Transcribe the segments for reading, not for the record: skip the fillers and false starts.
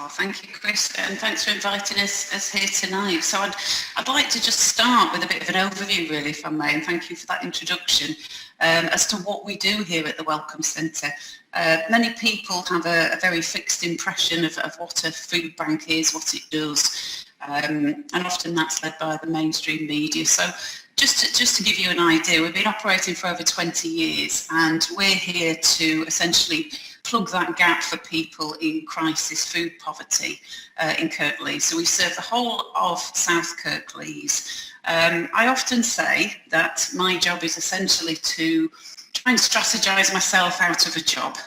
Oh, thank you, Chris, and thanks for inviting us here tonight. So I'd like to just start with a bit of an overview, really, if I may, and thank you for that introduction, as to what we do here at the Wellcome Centre. Many people have a very fixed impression of what a food bank is, what it does, and often that's led by the mainstream media. So just to give you an idea, we've been operating for over 20 years, and we're here to essentially plug that gap for people in crisis food poverty in Kirklees. So we serve the whole of South Kirklees. I often say that my job is essentially to try and strategise myself out of a job.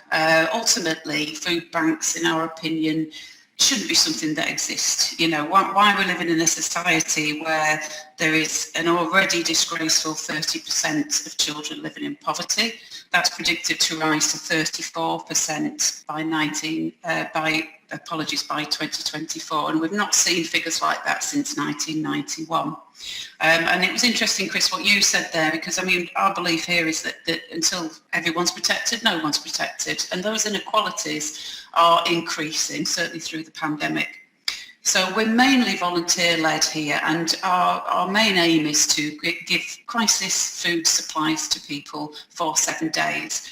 Ultimately, food banks, in our opinion, shouldn't be something that exists. You know, why we're living in a society where there is an already disgraceful 30% of children living in poverty. That's predicted to rise to 34% by 2024, and we've not seen figures like that since 1991. And it was interesting, Chris, what you said there, because I mean, our belief here is that until everyone's protected, no one's protected, and those inequalities are increasing, certainly through the pandemic. So we're mainly volunteer-led here, and our main aim is to give crisis food supplies to people for 7 days.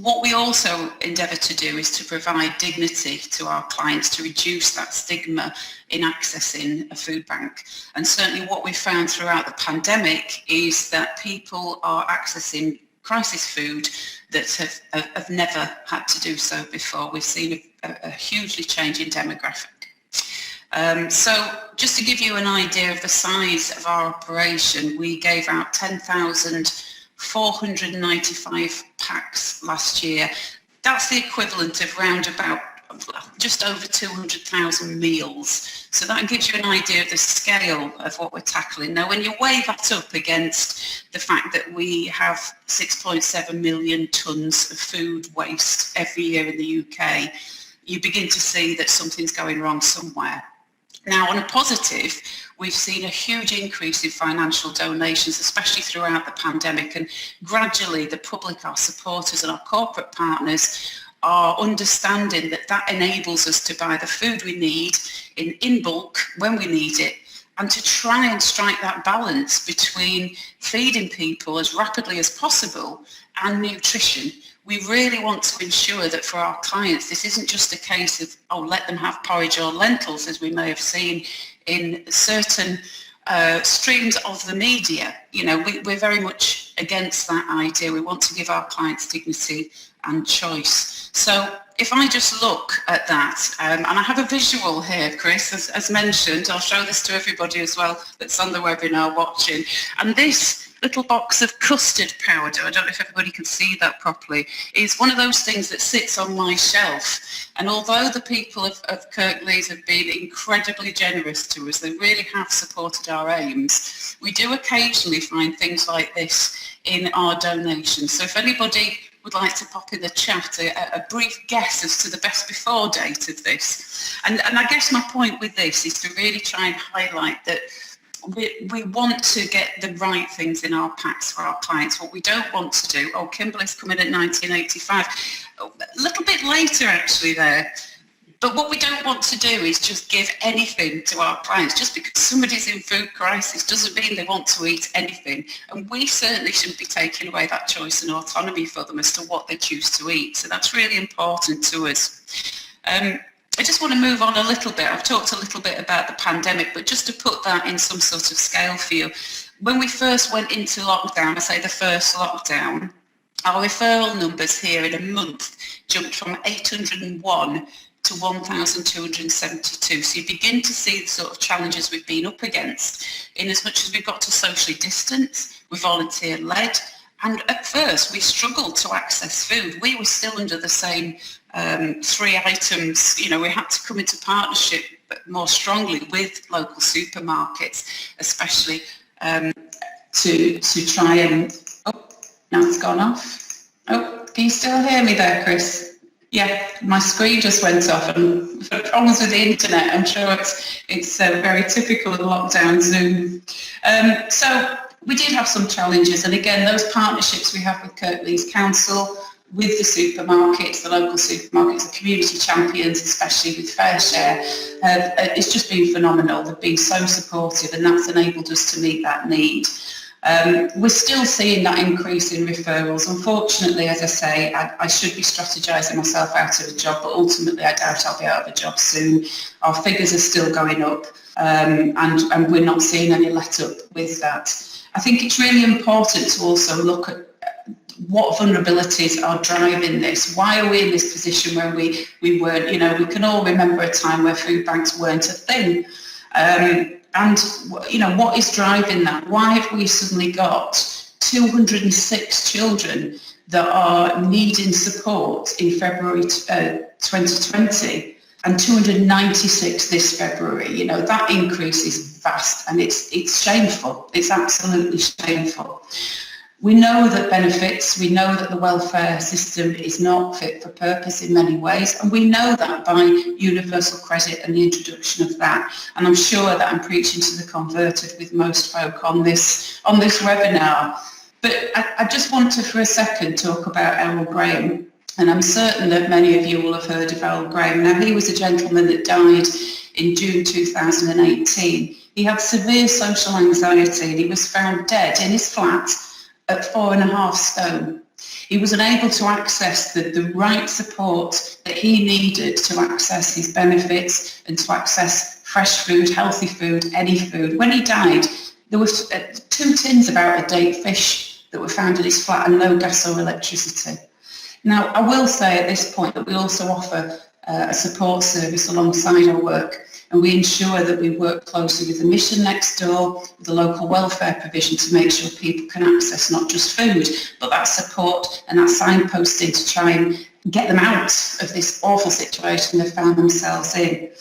What we also endeavour to do is to provide dignity to our clients, to reduce that stigma in accessing a food bank. And certainly what we've found throughout the pandemic is that people are accessing crisis food that have never had to do so before. We've seen a hugely changing demographic. So just to give you an idea of the size of our operation, we gave out 10,495 packs last year. That's the equivalent of round about just over 200,000 meals. So that gives you an idea of the scale of what we're tackling. Now, when you weigh that up against the fact that we have 6.7 million tonnes of food waste every year in the UK, you begin to see that something's going wrong somewhere. Now, on a positive, we've seen a huge increase in financial donations, especially throughout the pandemic, and gradually the public, our supporters and our corporate partners are understanding that that enables us to buy the food we need in bulk when we need it, and to try and strike that balance between feeding people as rapidly as possible and nutrition. We really want to ensure that for our clients, this isn't just a case of, oh, let them have porridge or lentils, as we may have seen in certain streams of the media. You know, we're very much against that idea. We want to give our clients dignity and choice. So if I just look at that, and I have a visual here, Chris, as mentioned, I'll show this to everybody as well that's on the webinar watching. And this little box of custard powder, I don't know if everybody can see that properly, is one of those things that sits on my shelf. And although the people of Kirklees have been incredibly generous to us, they really have supported our aims, we do occasionally find things like this in our donations. So if anybody would like to pop in the chat a brief guess as to the best before date of this. And I guess my point with this is to really try and highlight that we want to get the right things in our packs for our clients. What we don't want to do, oh, Kimberly's come in at 1985, a little bit later actually there. But what we don't want to do is just give anything to our clients. Just because somebody's in food crisis doesn't mean they want to eat anything. And we certainly shouldn't be taking away that choice and autonomy for them as to what they choose to eat. So that's really important to us. I just want to move on a little bit. I've talked a little bit about the pandemic, but just to put that in some sort of scale for you. When we first went into lockdown, I say the first lockdown, our referral numbers here in a month jumped from 801 to 1,272. So you begin to see the sort of challenges we've been up against in as much as we've got to socially distance, we're volunteer-led, and at first we struggled to access food. We were still under the same 3 items. You know, we had to come into partnership more strongly with local supermarkets, especially to try and, oh, now it's gone off. Oh, can you still hear me there, Chris? Yeah, my screen just went off, and we've had problems with the internet. I'm sure it's very typical of lockdown Zoom. So we did have some challenges, and again, those partnerships we have with Kirklees Council, with the supermarkets, the local supermarkets, the community champions, especially with Fair Share. It's just been phenomenal. They've been so supportive, and that's enabled us to meet that need. We're still seeing that increase in referrals. Unfortunately, as I say, I should be strategising myself out of a job, but ultimately I doubt I'll be out of a job soon. Our figures are still going up, and we're not seeing any let up with that. I think it's really important to also look at what vulnerabilities are driving this. Why are we in this position where we weren't, we can all remember a time where food banks weren't a thing. And, what is driving that? Why have we suddenly got 206 children that are needing support in February 2020 and 296 this February? That increase is vast, and it's shameful. It's absolutely shameful. We know that benefits, we know that the welfare system is not fit for purpose in many ways, and we know that by universal credit and the introduction of that. And I'm sure that I'm preaching to the converted with most folk on this webinar. But I just want to, for a second, talk about Errol Graham. And I'm certain that many of you will have heard of Errol Graham. Now, he was a gentleman that died in June 2018. He had severe social anxiety, and he was found dead in his flat at 4.5 stone. He was unable to access the right support that he needed to access his benefits and to access fresh food, healthy food, any food. When he died, there were 2 tins of out-of-date fish that were found in his flat and no gas or electricity. Now, I will say at this point that we also offer a support service alongside our work, and we ensure that we work closely with the mission next door, with the local welfare provision, to make sure people can access not just food, but that support and that signposting to try and get them out of this awful situation they found themselves in.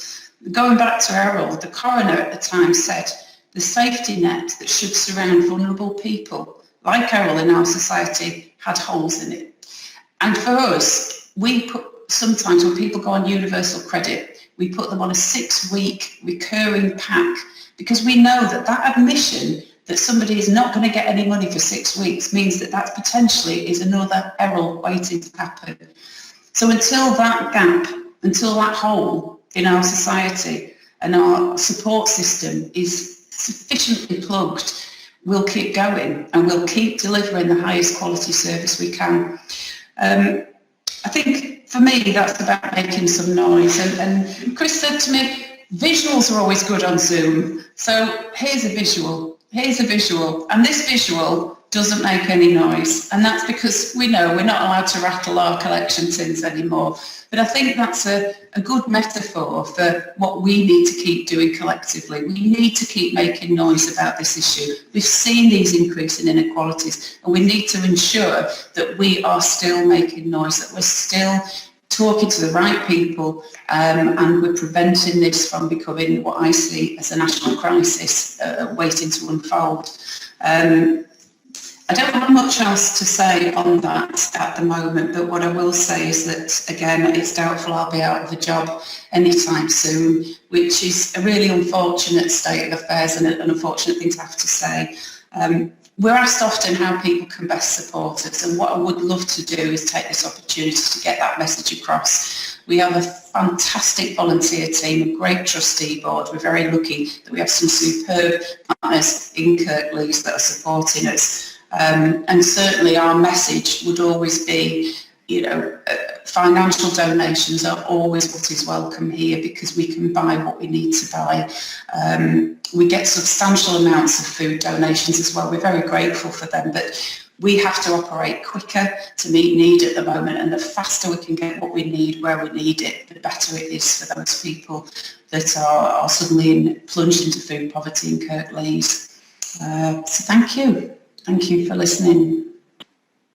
Going back to Errol, the coroner at the time said the safety net that should surround vulnerable people like Errol in our society had holes in it. And for us, sometimes when people go on universal credit, we put them on a 6-week recurring pack, because we know that admission that somebody is not going to get any money for 6 weeks means that potentially is another Errol waiting to happen. So until that gap, until that hole in our society and our support system is sufficiently plugged, we'll keep going and we'll keep delivering the highest quality service we can. I think for me that's about making some noise, and Chris said to me, visuals are always good on Zoom, so here's a visual, and this visual doesn't make any noise, and that's because we know we're not allowed to rattle our collection tins anymore. But I think that's a good metaphor for what we need to keep doing collectively. We need to keep making noise about this issue. We've seen these increasing inequalities, and we need to ensure that we are still making noise, that we're still talking to the right people, and we're preventing this from becoming what I see as a national crisis waiting to unfold. I don't have much else to say on that at the moment, but what I will say is that, again, it's doubtful I'll be out of a job anytime soon, which is a really unfortunate state of affairs and an unfortunate thing to have to say. We're asked often how people can best support us, and what I would love to do is take this opportunity to get that message across. We have a fantastic volunteer team, a great trustee board. We're very lucky that we have some superb partners in Kirklees that are supporting us. And certainly our message would always be, financial donations are always what is welcome here, because we can buy what we need to buy. We get substantial amounts of food donations as well. We're very grateful for them, but we have to operate quicker to meet need at the moment, and the faster we can get what we need where we need it, the better it is for those people that are suddenly plunged into food poverty in Kirklees. So thank you. Thank you for listening.